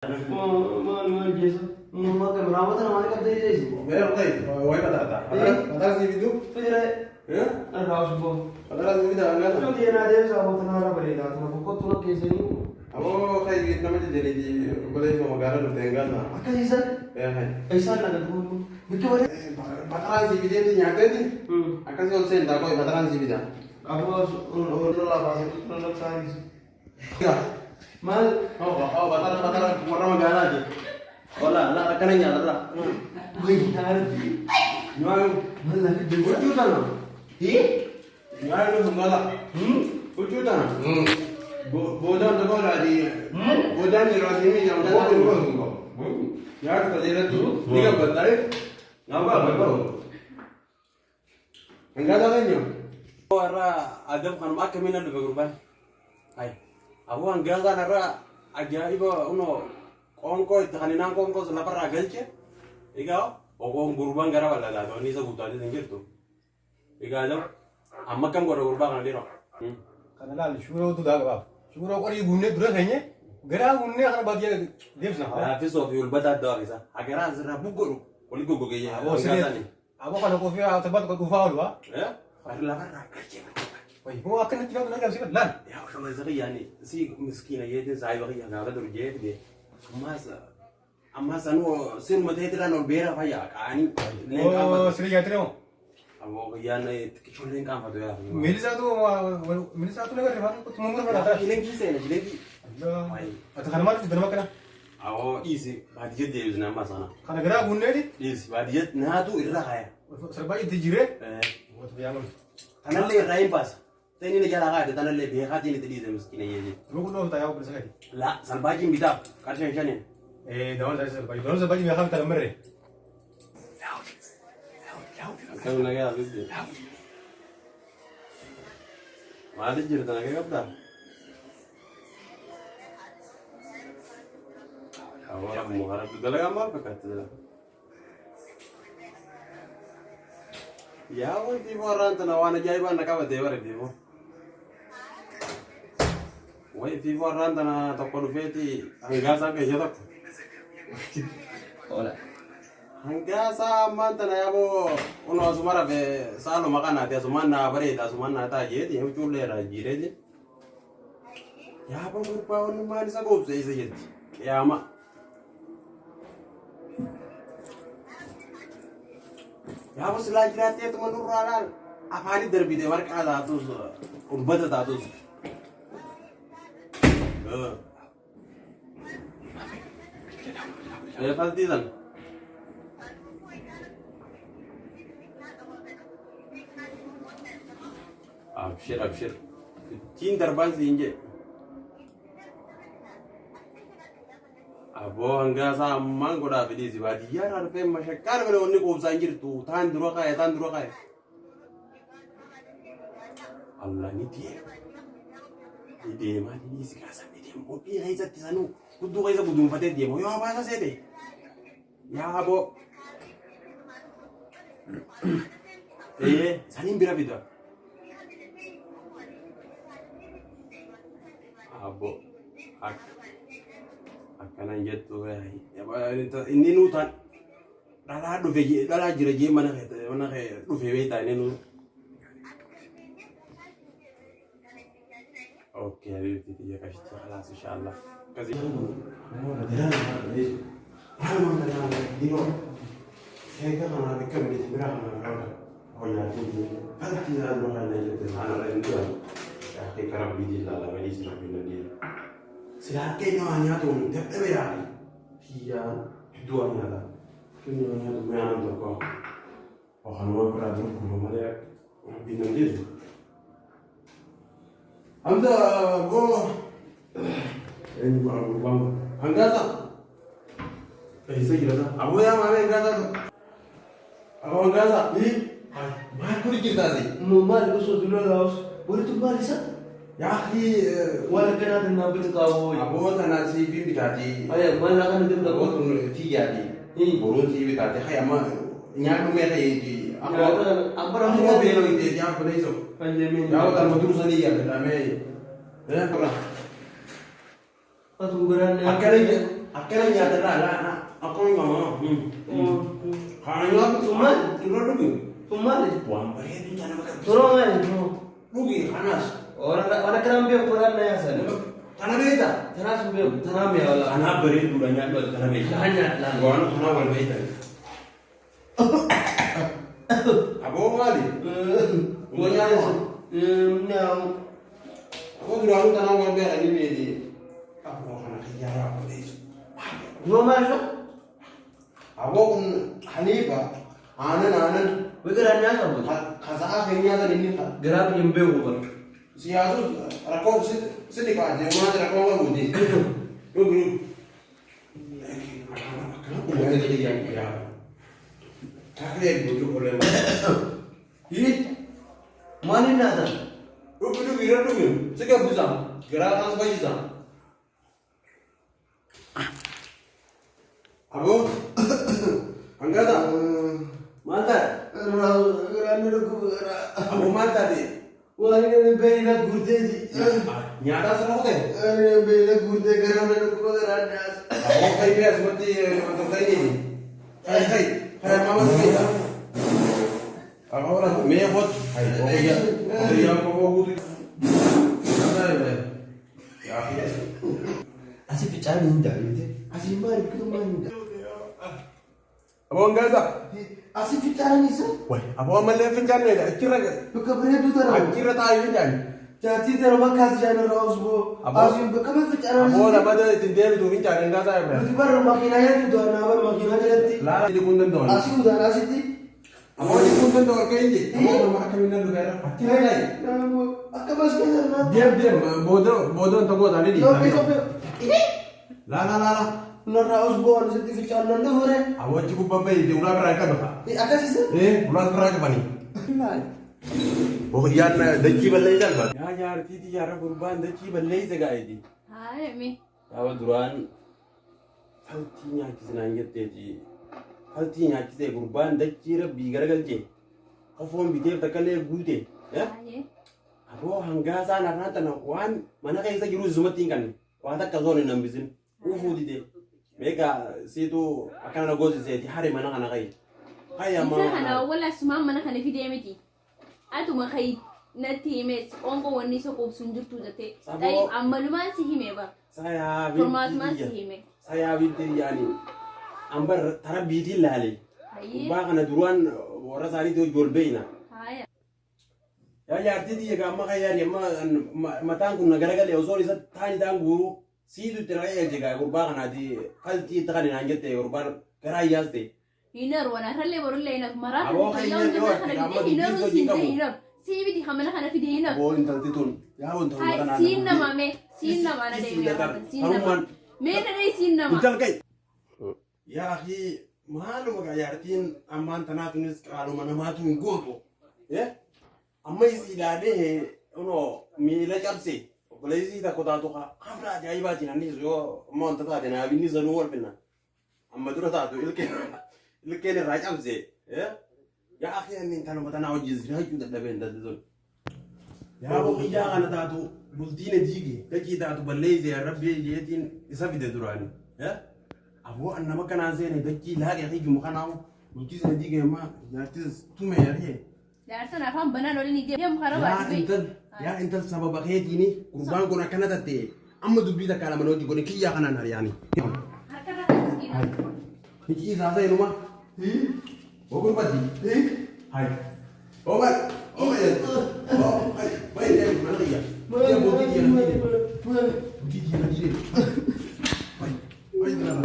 ما جيسو ما كان رامضان ما كان جيسو غير طيب وين بدأت؟ بدأت زي فيديو؟ فجرة إيه؟ أنا راوش بو بدأت زي فيديو أنا شو دي أنا ده سامو تنارا بريدا أنا فكرت لك كيسني أبو خير جدا ما تجري دي بدأت يوم قالوا له تنقلنا أكيد إيسا إيه هاي إيسا أنا كده بكرة بدأت زي فيديو دي نعتدي أكيد يوم سين داكوي بدأت زي فيديو أبو أول لا بس أنا ساينس mal بدأت مرة ما قالها دي ولا لا كان ينادر لا وين عارف نعم والله في الجو وجود أنا إيه نعم لهم قالا وجود أنا بودان تقول هذه بودان يراسمي يوم تقول يا كذا ديك بدأي نعم enggak ada kan Warna agam kan makan minat di grupan. Hai. Aku enggak kan ara aja ibu uno kongko itu kan inang kongko selapar ragal cie. Ika okong grupan gara wala lah. Ini saya butuh aja tinggal tu. Ika ada. Amma kam gora grupan kan dino. Karena lalu syukur itu dah apa? Syukur aku ini gune terus hanya. Gara gune akan bagian dia sana. Tapi sofi ulbata dah bisa. Agar azra buguru. Oli gugu kaya. Aku sendiri. Aku kan aku via tempat kau ufau dua. Ya. Ada lapar ragal cie. Wah, mau akan kita nak apa sih lan? Ya kalau zari yani si miskin aja itu saya bagi yang ada turje dia. Amma sanu sir mata itu kan beera faya kani. Oh, sering ya terus. Amo yan kecil lengkap tu ya. Melisa tu negara mana? Kau mungkin mana ada? Jilengi saya jilengi. Atau kan mana sudah makan? Awo isi badiyat dia usna masana. Karena gara gune di. Isi badiyat na tu irra kaya. Serba itu jire. Buat biang. Tanah le rain pas. Tani ni jalan kaya tanah le biar hati ni tadi miskin aja. Lu kulo tahu apa sekali? La salbajin bidap kasih janin. Daun saya serba. Daun serba ini akan termerah. Kalau lagi habis dia. Mana cerita lagi apa? Awak mau harap tu dalam gambar pekat tu. Ya, woi tibo orang tu nawan aja iban nak apa dewa tibo. Woi tibo orang tu na toko rufeti angga sampai jatuh. ولا Angga sama tu na yabo uno sumara be salo makan ada sumana beri ada sumana ada je dia ucul le rajire je. Ya apa berupa uno manis aku saya je. Ya mak. Ya bos lagi rati itu menurut orang apa ini terbit mereka ada tuh urbata ada tuh. Ya pasti kan. Abshir. Cing terbang sih inje. Abo angga sama goda beli sih wadi ya ada pem masyarakat kalau ni kau sanjir tu tahan dua kaya. Allah ni dia mah ni sekarang ni dia mau pilih aja di sana kudu aja kudu pada dia mau yang apa saja deh ya abo saling berapa abo akan aja tuh ya ini nutan dalah jira mana kayak duve beta ini nu oke itu dia kasih kelas insyaallah kasih saya kan anak kami di berapa oh ya itu kan tidak ada lagi anak lain tu ya kerap biji lah medis nak bina dia Silake hanya tu, tapi ya, dia dua nyala, kini hanya tu mean tu kau, orang orang berada di rumah dia, bintang dia. Anda go, ini baru bang, anda tak? Saya kira tak. Abu yang mana anda tak? Abu anda tak? Ni, mana kau cerita sih? Mal usul dulu laos, boleh tu mal isa? Ya ki, ولا كان هذا النابت قاوي abu tanah si bibi tadi. أيه ما لا كان يدرك Aku tu tiga di, burung si bibi tadi. Hai ama, nyaku mereka di. Aku mau bilang itu dia apa itu? Ya aku terus ni ya, kita me. Ya pernah. Atungguran Akhirnya Akhirnya nyata lah, aku nggak mau. Karena Cuma itu rugi. Pemali. Buang bayar itu jangan makan. Tolong aja, tolong. Rugi, panas. Orang kerambia kurang ya sana. Tanah beda. Tanah sambil tanam ya Allah. Tanah beri bulannya dua tanah beda. Hanya lah. Gua tanah wal beda. Apa kali? Bulannya apa? Nyau. Aku dulu tanah wal beda ini beda. Aku akan kerja apa itu? Gua masuk. Aku Hanifa, anan. Bergerak nyata bu. Kasa akhirnya kan ini kan. Gerak yang beu bu. Siasu rakon sedih aja, mana rakon nggak budi. Rugi. Aku mau jadi yang ya. Kakek bujuk oleh mana? Ini mana nada? Rugi, sekarang bisa. Gerak langsung bisa. Abu, angkat tak? Mantap. Gerak dulu. Abu mantap deh. Wah ini beda gurde di. Nyata serau deh. Ini beda gurde gerak dulu gerak das. Abu kayak biasa seperti untuk kayak ini. Kayak mama kita. Apa orang mehot? Oh iya. Oh iya, kok butuh. Mana ya? Ya. Asih bicara ninja itu. Asih mari kita main. Abu angkat tak? Asih bicara nih sah. Wah, abu amal level kan ya? Kira Bekabarnya tu terang. kira tahu kan? Jadi terang makas jangan raus bu. Asih bekabar bicara nih. Abu dapat ada tindakan itu bincang enggak tahu ya? Tiba makinanya tu tuan apa makinanya nanti. Lah di kundan tuh. Asih udah asih ti. Abu di kundan tuh kayak ini. Abu nama kaminan tuh kayak. Kira lagi. Akka masih kan nanti. Diam. Bodoh untuk gua tadi di. Sampai. Ini. Lah. Raus bu anu seti bicara nanti hore. Abu cukup apa itu ulah berangkat bah. Akka sih sah. Ulah berangkat apa nih? Oh yan daki balle kan ba. Ya yar titi yara kurban daki balle zaga idi. Hai mi. Awa duran faltinya kisna yette ji. Faltinya kise kurban daki rabbi gargalje. Kafon bite takale gute. Ya? Hai. Abo hanga sana rata na wan mana kai sa giru zumatin kan. Wa ta ka zo ne nan bizin. Ufu dide. Mega situ akan na gozi sai hari mana kana kai. Haya ma. Isa kana wala suma mana kana video miti. Atu ma kai na times ongo wani so ko sunjurtu date. Dai ammaluma si hime ba. Saya Format ma si hime. Saya binti yani. Ambar tarabiti lale. Hai. Ba kana duran wara sari to jolbeina. Hai. Ya tidi ga ma kayari matan kun nagaragale osori sa tani dangu sidu tiraya jega gurba kana di kalti takani nanjete gurban karayaste. Hinar wana ralle borulle ina marat. Abo kaynya yo hinar sinta hinar. Sibi di hamala kana fide hinar. Bo intal titun. Ya on ton Hai kana. sinna mame. Sinna mana dai me. Sinna ma. Me na dai sinna ma. Intal kai. Ya akhi malu maga yartin amman tanatunis qalu mana matun goto. Ya? Amma isi dade ono mi la chapsi. Polisi ta kota to khabra jaibati nani zo mon ta ta na bini zanu wal binna. Amma dura ta to ilke ne rajamse. Ya akhi anin tanu matana wajiz raju da daben da zo. Ya bo ija kana ta to bultine jige kake ta to balle zai rabbi yatin isabi da durani. Ya? Abu annama kana zai ne daki la ga hiji mu kana bultine jige ma ya tis tume yare. Darsan afam bana no ni dem kharaba Ya intal sabab akheti ni kurban kuna kana tatte amma dubita kala manoji goni kiya kana nar yani harkara miskina hiji za sai numa o gurbati hai o ba o ya o hai bai ne mandiya ya bodi ya ni bodi ya ni bai dara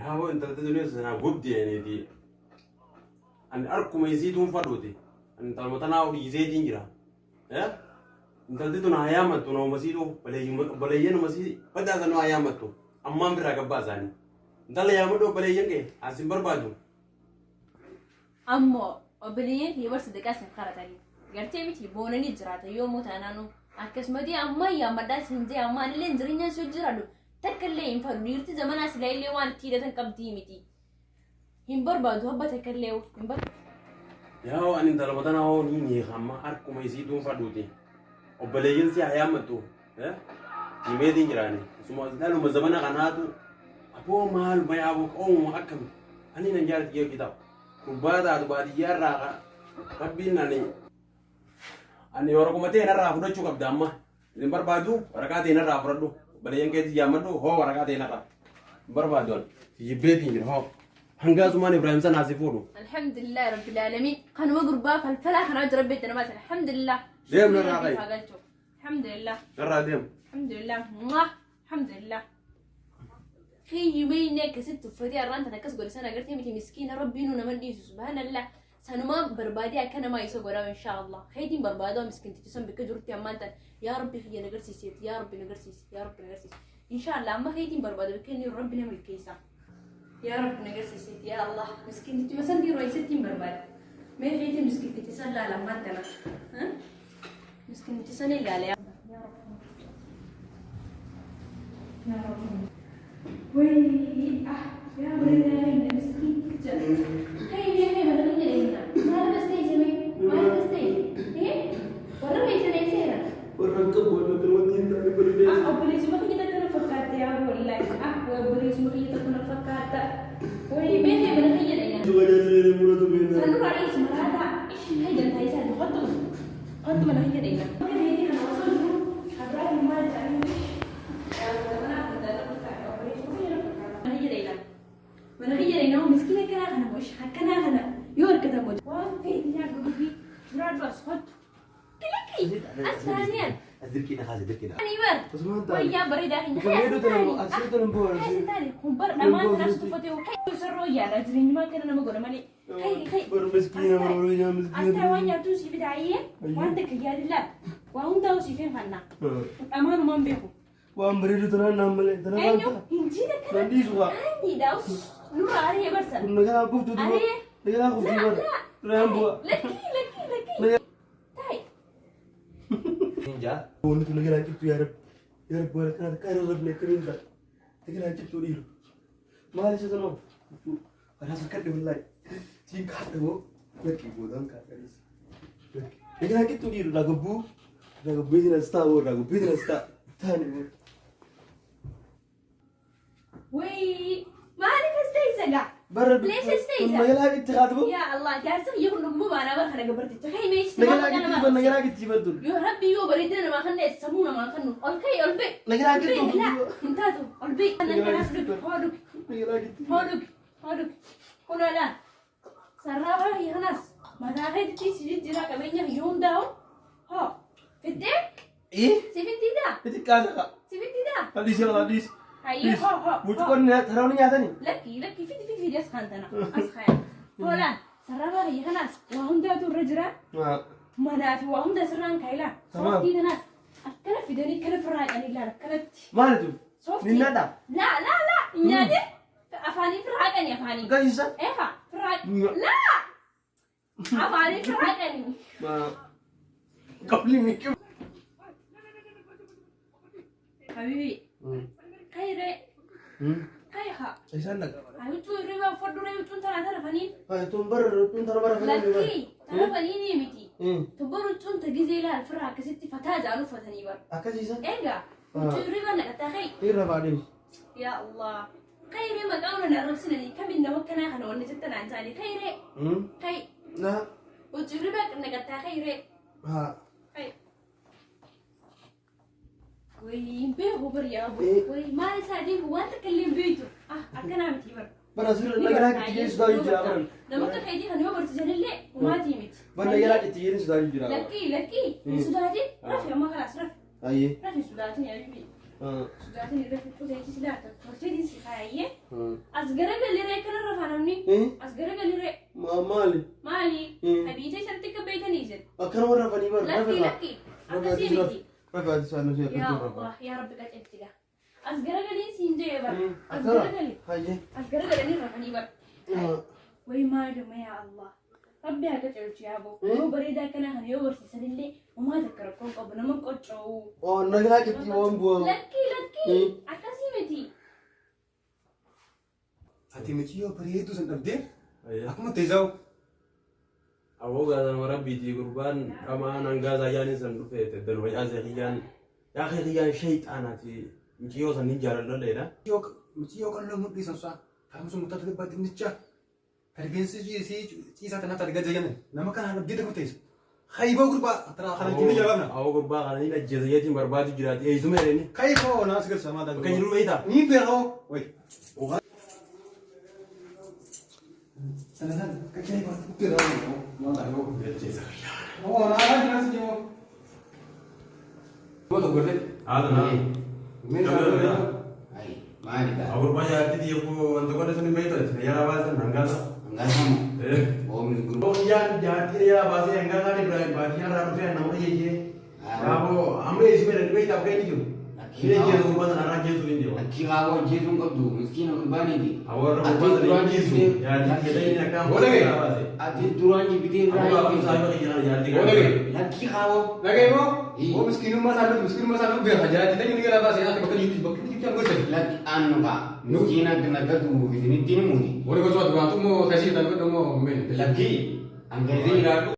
Ya, entar itu nih sana gede nih di أن أركم يزيدون فدوتي أن تلمتنا أو يزيدين جرا أنت تدون أيامته نو مسيدو بليين مسيد بدأ ذنو أيامته أمام برا كبازاني أنت لا يامدو بليين كي أسيم بربادو أمو وبليين هي ورس دكاس خارتاني قرتي متي بونني جرات يوم تانانو أكسمدي أما يا مدى سنجي أما لين زرينا سجرادو تكلم فرديرتي زمان أسلعي لي وان تيرة تنكبتي متي هم بربادو هبا تكلم هم بر يا هو أن تلمتنا أو نيني خما أركم يزيدون فدوتي وبليين سي أيامته يميدين جراني سمع زلوا مزمنا قناتو أبو مال ما يابوك أو ما أكم أني نجارت يا كتاب كبارة أدبادي يا راقة ربنا ني أني ورقم متى نرى أفضل شو كبدا أما لمبر بادو ورقاتي نرى أفضل بليين كذي يامدو هو ورقاتي نرى بربادون يبيدين جراه هنگا زمان إبراهيم سان عزيفورو الحمد لله رب العالمين كانوا قربا فالفلاح أنا أجرب بيتنا مثلا الحمد لله ديم نراقي الحمد لله نرى ديم الحمد لله الحمد لله في يومين كسبت فدي أرانت أنا كسب سنة قلت يمتي مسكينة ربي إنه نمدي سبحان الله سنما بربادي أكنا ما يسوق إن شاء الله خيدين بربادو مسكين تجسم بكجرتي أمانتا يا ربي خي نقرسي سيت يا ربي نقرسي يا ربي نقرسي إن شاء الله أما خيدين بربادو بكني ربي نعمل كيسا يا رب نقرسي سيت يا الله مسكين تجي مثلا دي رئيستي برباد ما خيدين مسكين تجسم لا لما تنا ها مسكين تجسم لا لا يا رب وي يا ولدي مسكين كجر هي ما تقول لي هنا ما بستيج ما بستيج ايه ورا ما يسني سيرا ورقم ولا تروتين تاني بريدي أبليس ما كنت تنفكرت يا والله وأبليس ما كنت تنفكرت وي ما هي من هي لينا شو جالس يري مراتو بينا سنو رئيس مرادة إيش هي جنتا يسال خطو من هي لينا ممكن هي أنا وصل أبراهيم ما جاني من هي لينا مسكينة كنا أنا مش حكنا أنا يور كذا موج وفي دنيا قلبي مراد بس خط كلكي أستانيان أذكرك أنا خازي أذكرك أنا يبر بس ما أنت ويا بريدة هنا كميدو ترى أسيد النبوة هاي ستاني كمبر أمان ناس تفتي وكي يسروا يا رجلين ما كنا نمقول مالي هاي بر مسكينة برويا مسكينة أستوى يا توسي بداية وعندك يا الله وهم توسي فين فنا أمان ما بيهو وأم بريدو ترى نعمل ترى ما أيوه أنت إنجي لك نندي سوا عندي داوس نور عليه برسل كنا كنا كوف تدور عليه كنا كوف تدور ترى بوا لكي تاي نينجا بقول تقول كنا كيف يا رب ولا كنا كنا رب نكرين ده كنا كيف تقول ما ليش تنو أنا سكت والله تين كاتبو لكي بودان كاتبيس كنا كيف تقول lagu business tahu lagu business tak tani وي ما أعرف استيزا برد ليش استيزا؟ ما يلاقي تخاطبه يا الله جالسة يقول لك مو أنا بخنا قبرتي تخيل ميش نجلاقي تبردل يا ربي يو بريدنا ما خلنا يسمونا ما خلنا أوكي ألبي نجلاقي لا انتاتو ألبي أنا نحسب هادوك نجلاقي هادوك هنا لا سرّاها هي ناس ما داخل تيجي جرا كمية يوم داو ها فدي إيه سيفنتي دا itu kagak سيفنتي دا tadi siapa tadi هاي ها muncul kan taruhnya nyata nih لكي فيدي أسخنتنا أسخن هلا سرّاها هي ناس وهم داو الرجرة ما نافي وهم دا سرّان كايلا تمام. صوتي ناس أكلت في دني كلت فراي أنا لا أكلت mana tuh صوتي Nina dah لا إنادي أفاني فراي أني أفاني gak bisa إيه فراي لا أفاني فراي أني ma kau beli mikir حبيبي خيري خيرها saya nak أيوة ريبا فردو ريبا ترى فنين tuh baru لكي ترى فنين يمتي hmm تبرو تون تجزي لها الفرع كستي فتاة أنو فتني بر akan sisa إيجا ريبا نكتاخي ira badin يا الله خيري ما قالوا نعرف سنني كم إنه كنا خلوا نجتنا عن تاني خيري خي nah ريبا نكتاخي خيري ha خي وي بيهو بر يا أبو وي ما يساعدين هو أنت كلم بيتو أكنا عم تيبر berhasil lagi tiga sudah hijrah لما كان هيدي خلوه برتجان اللي وما تيمت lagi tiga sudah hijrah لكي سوداتي رفع ما خلاص رفع aye رفع سوداتي يا بيبي سوداتي رفع سوداتي سلاته فرتدي سخايه أصغر اللي رأي كنا رفع نمني أصغر اللي رأي ma مالي مالي إيه. حبيبتي سنتك بيت نيزل أكرم مرة فني مرة لكي لكي أكسي ميتي رفعت سنة شيء يا الله يا رب قد لا أصغر قلي سينجي بر أصغر قلي هاي أصغر قلي رفعني بر وي ما دم يا الله ربي هكذا يا أبو هو بريدا كان هنيو ورسي اللي وما ذكركم قبل ما قطعوا نجلا كتي وان بوا لكي أكسي ميتي Ati miciyo bareedu san dhabdee akkuma teessoo. Awoo gaazan warabbiiti gurbaan qamaan hangaasaa yaaniin san dhufee teddan wayyaa seeqiyyaan yaa keeqiyyaan shayxaanaati miciyoo san ni jaalallalleedha. Miciyo qal'oo mudhii san saa taa'umsa sun murtaa'e dhibbaa dinnicha. Rifeensi ciisaa tanaa taate gajjayan nama kana dhabdee tokko teessu. Kaayiboo gurbaa taraa kana ittiin jalqabna. Awoo gurbaa kana ni ajjeesayeetiin barbaadu jiraati eeysuma jedhani. Kaayiboo naas garsa maa Bakka jiru beektaa? Ni beekoo. Wayi. Sana kacau apa? Bukti dah. Mau tak mau berjaya. Oh, nak lagi nasi jauh. Mau tak berjaya? Ada nak. Mereka. Ay, mari ka. Awur banyak arti dia ko untuk ada seni baik tu. Ya lawan san hanggal. Hanggang kamu. Oh, mis guru. Oh iya jati ya bahasa hanggal kan di belakang bagian ramu saya nama dia je. Kamu ambil isme baik tak baik itu. Ini je kurban anak je tu ini. Laki kawo jesum kabdu, miskin kurbani di. Awur kurban ini je. Ya kita ini akan. Boleh ke? Ati turan ji bitin Aku rai. apa saya bagi jalan jati. Boleh ke? Laki kawo. Lagi mau? Oh, miskin masalah biar aja. Kita ini kita apa sih? Nanti bakal YouTube yang gue sih. Laki anu ka. Miskin kena gadu bitini tini mudi. Boleh gue suatu waktu mau kasih tapi mau main. Laki angkai ini